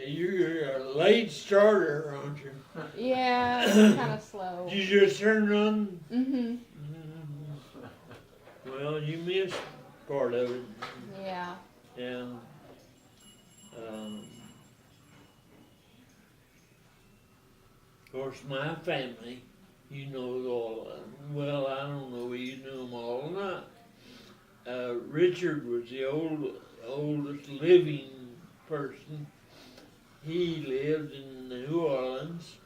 you're a late starter, aren't you? Yeah, it's kind of slow. You just turned on? Mm-hmm. Well, you missed part of it. Yeah. And, um, of course, my family, you know all of them. Well, I don't know if you knew them all or not. Richard was the oldest living person. He lived in New Orleans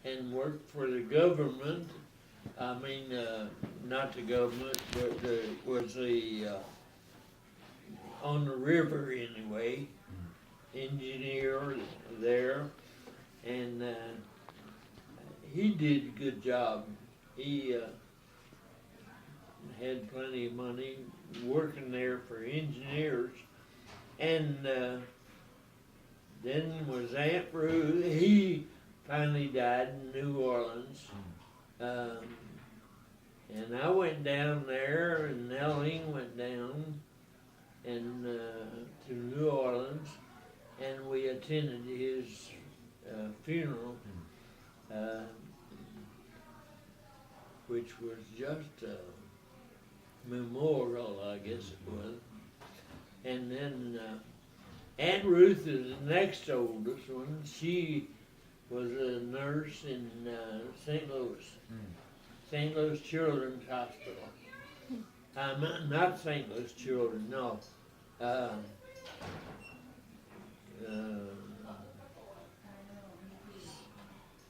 and worked for the government. I mean, not the government, but was the on the river anyway, engineer there, and he did a good job. He had plenty of money working there for engineers, and then was Aunt Ruth. He finally died in New Orleans. And I went down there, and Nellene went down and to New Orleans, and we attended his funeral, which was just a memorial, I guess it was. And then Aunt Ruth is the next oldest one. She was a nurse in St. Louis. St. Louis Children's Hospital. Not St. Louis Children, no.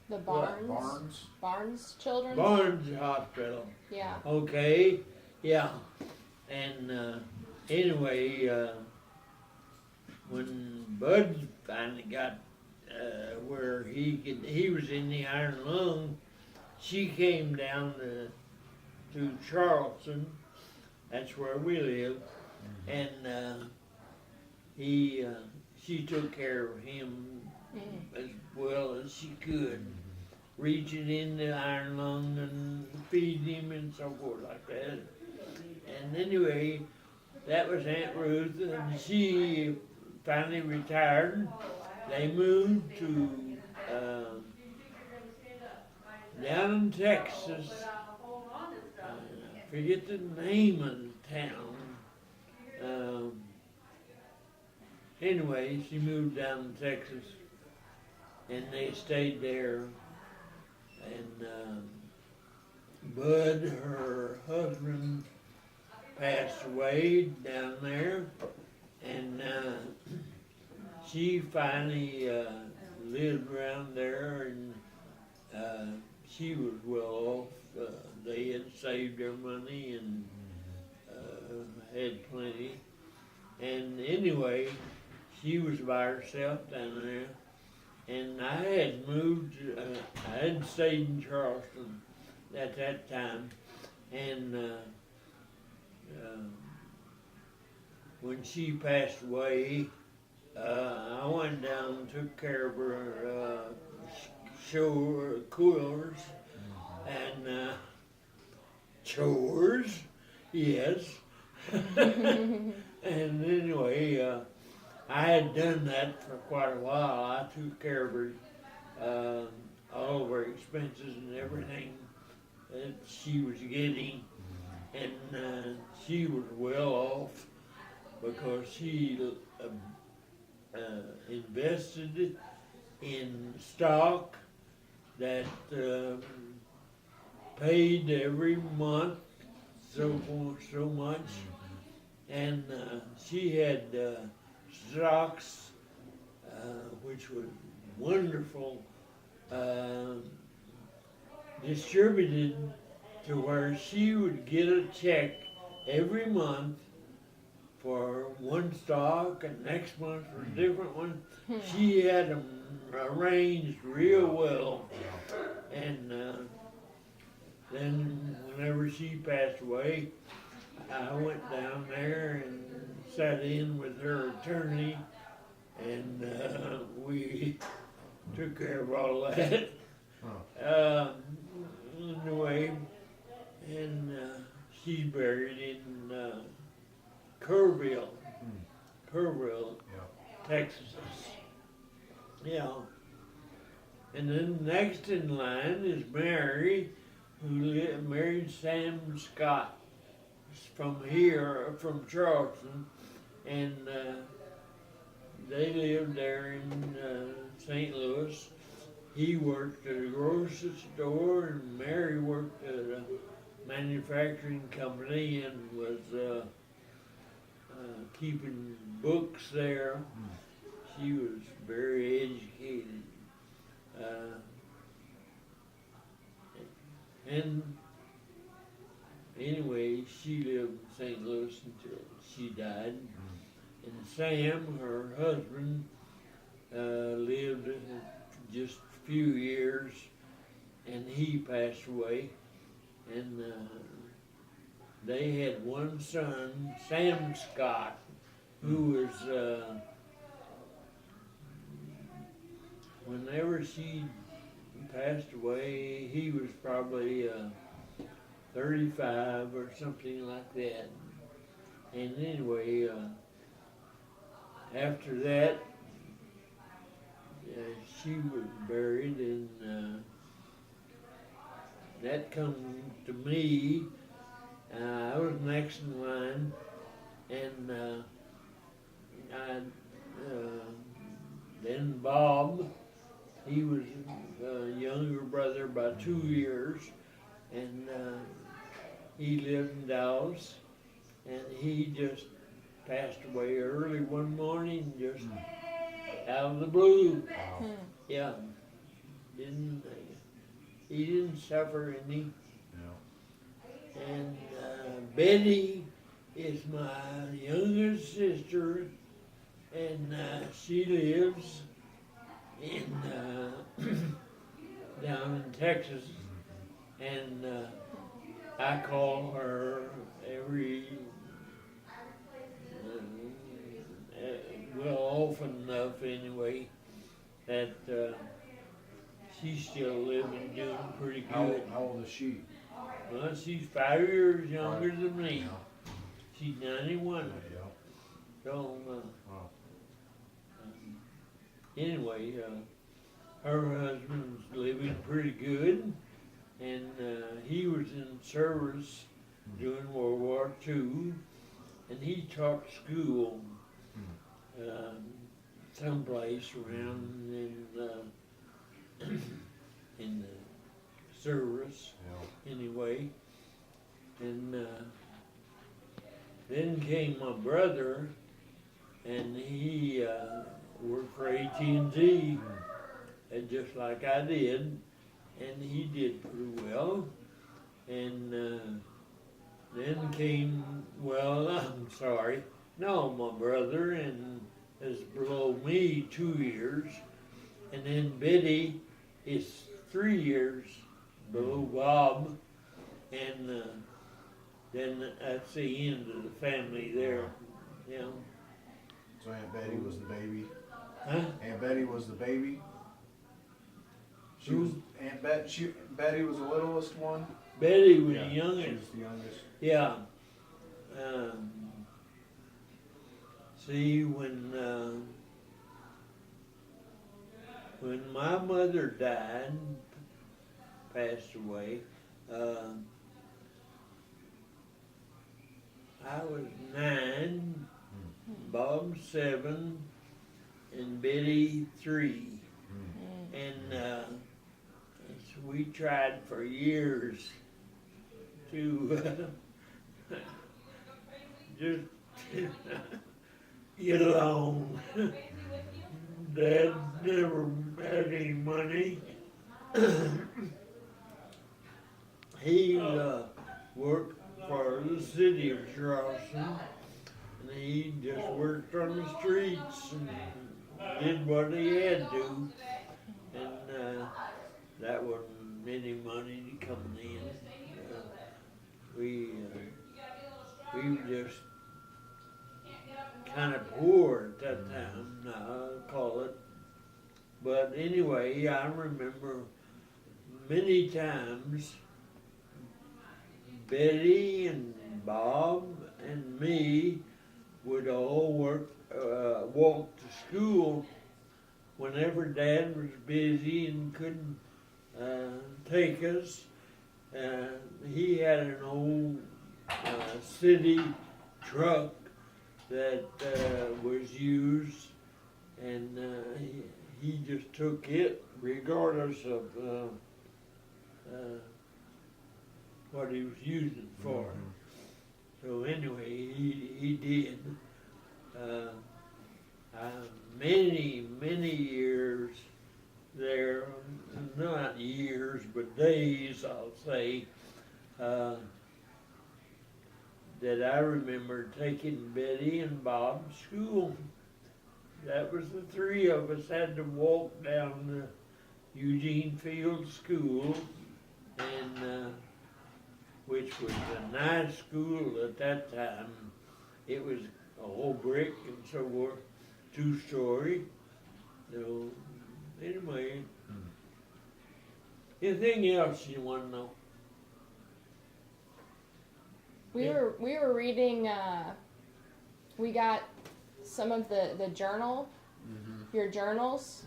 The Barnes Children's? Barnes Hospital. Yeah. Okay, yeah. And anyway, when Bud finally got where he was in the iron lung, she came down to Charleston. That's where we live, and she took care of him as well as she could, reaching in the iron lung and feeding him and so forth like that. And anyway, that was Aunt Ruth, and she finally retired. They moved to down in Texas. I forget the name of the town. Anyway, she moved down to Texas, and they stayed there. And Bud, her husband, passed away down there, and she finally lived around there, and she was well off. They had saved their money and had plenty. And anyway, she was by herself down there. And I had moved, I had stayed in Charleston at that time. And when she passed away, I went down and took care of her chores and chores, yes. And anyway, I had done that for quite a while. I took care of her, all of her expenses and everything that she was getting, and she was well off because she invested in stock that paid every month so much, and she had stocks which was wonderful, distributed to where she would get a check every month for one stock, and next month for a different one. She had them arranged real well, and then whenever she passed away, I went down there and sat in with her attorney, and we took care of all that. Anyway, and she's buried in Kerrville, Texas. Yeah. And then next in line is Mary, who married Sam Scott from here, from Charleston, and they lived there in St. Louis. He worked at a grocery store, and Mary worked at a manufacturing company and was keeping books there. She was very educated. And anyway, she lived in St. Louis until she died. And Sam, her husband, lived just a few years, and he passed away. And they had one son, Sam Scott, who was, whenever she passed away, he was probably 35 or something like that. And anyway, after that, she was buried, and that come to me. I was next in line, and then Bob, he was a younger brother by 2 years, and he lived in Dallas, and he just passed away early one morning, just out of the blue. Wow. Yeah, he didn't suffer any. Yeah. And Betty is my younger sister, and she lives in down in Texas, and I call her every well, often enough anyway, that she's still living, doing pretty good. How old is she? Well, she's 5 years younger than me. Yeah. She's 91. Yeah. So, Wow. anyway, her husband's living pretty good, and he was in service during World War II, and he taught school someplace around in the service. Yeah. Anyway, and then came my brother, and he worked for AT&T, and just like I did, and he did pretty well. And then came, well, I'm sorry, no, my brother, and is below me 2 years, and then Betty is 3 years below Bob, and then that's the end of the family there, you know. So Aunt Betty was the baby. Huh? Aunt Betty was the baby. She Who? was Betty was the littlest one. Betty was Yeah, the she youngest. was the youngest. Yeah. See, when my mother died, passed away, I was 9, Bob 7, and Betty 3. And so we tried for years to just get along. Dad never had any money. He worked for the city of Charleston, and he just worked on the streets and did what he had to, and that wasn't any money coming in. We were just kind of poor at that time, I'll call it. But anyway, I remember many times Betty and Bob and me would all walk to school whenever Dad was busy and couldn't take us, he had an old city truck that was used, and he just took it regardless of what he was using it for. So anyway, he did. Many years there, not years, but days, I'll say, that I remember taking Betty and Bob to school. That was the three of us had to walk down the Eugene Field School, and which was a nice school at that time. It was all brick and so forth, 2-story. So anyway, anything else you want to know? We were reading. We got some of the journal, your journals,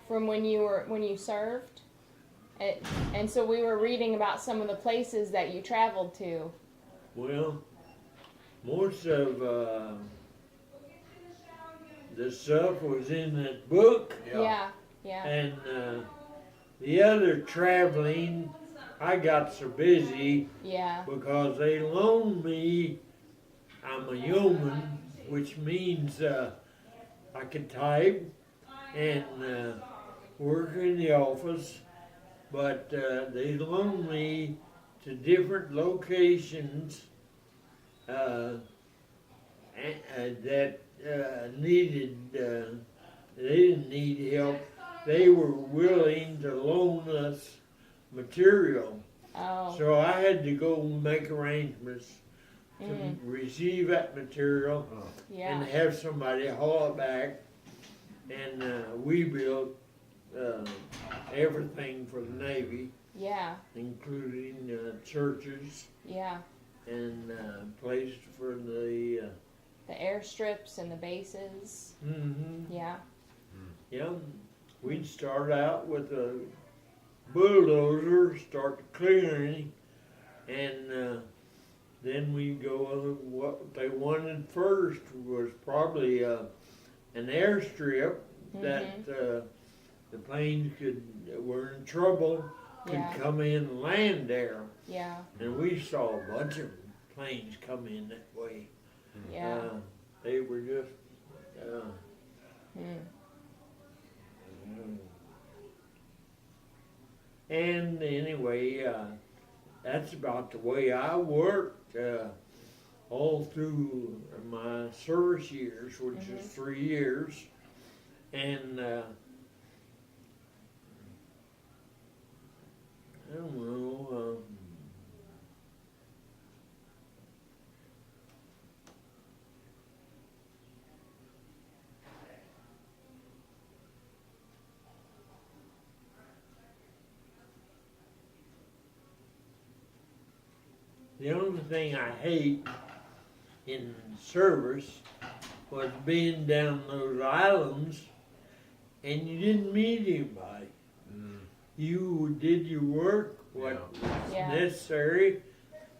from when you served, and so we were reading about some of the places that you traveled to. Well, most of the stuff was in that book, Yeah. and the other traveling, I got so busy because they loaned me. I'm a yeoman, which means I can type and work in the office, but they loaned me to different locations that needed, they didn't need help. They were willing to loan us material. Oh. So I had to go make arrangements to receive that material and have somebody haul it back. And we built everything for the Navy, including churches and places for the airstrips and the bases. Yeah, we'd start out with a bulldozer, start clearing, and then we go. What they wanted first was probably an airstrip that the planes were in trouble, could come in and land there. And we saw a bunch of planes come in that way. They were just. And anyway, that's about the way I worked all through my service years, which is 3 years. And I don't know. The only thing I hate in service was being down those islands and you didn't meet anybody. You did your work, what was necessary,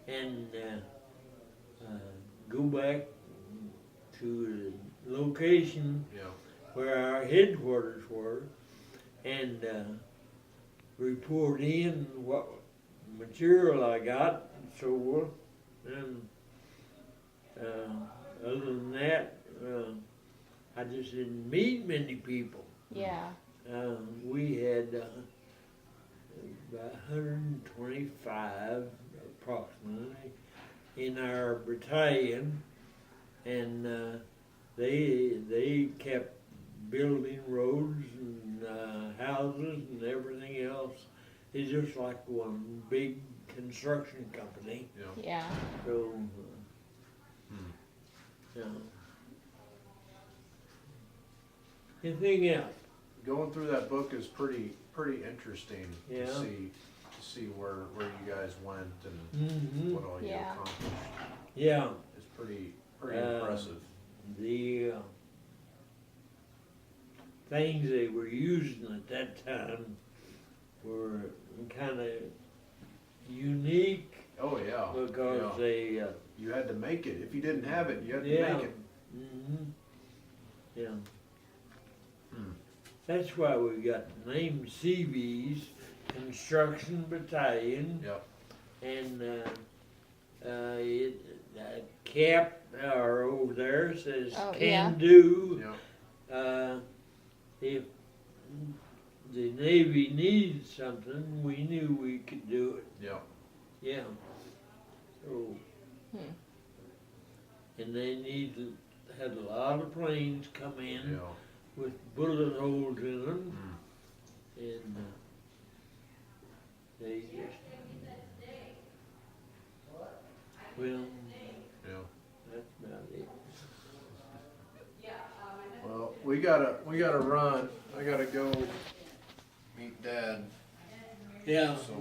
and go back to the location where our headquarters were and report in what material I got. So, and other than that, I just didn't meet many people. We had about 125 approximately in our battalion, and they kept building roads and houses and everything else. It's just like one big construction company. So, anything else? Going through that book is pretty interesting to see where you guys went and what all you accomplished. It's pretty impressive. The things they were using at that time were kind of unique Oh, yeah. because Yeah. they, You had to make it. If you didn't have it, you had to yeah. make it. Yeah. Hmm. That's why we got the name CB's, Construction Battalion, Yep. and cap or over there says Oh, can yeah. do. Yep. If the Navy needed something, we knew we could do it. Yep. Yeah. So, and they had a lot of planes come in Yeah. with bullet holes in them, and they just, well, Yeah. that's about it. Well, we gotta run. I gotta go meet Dad. Yeah. So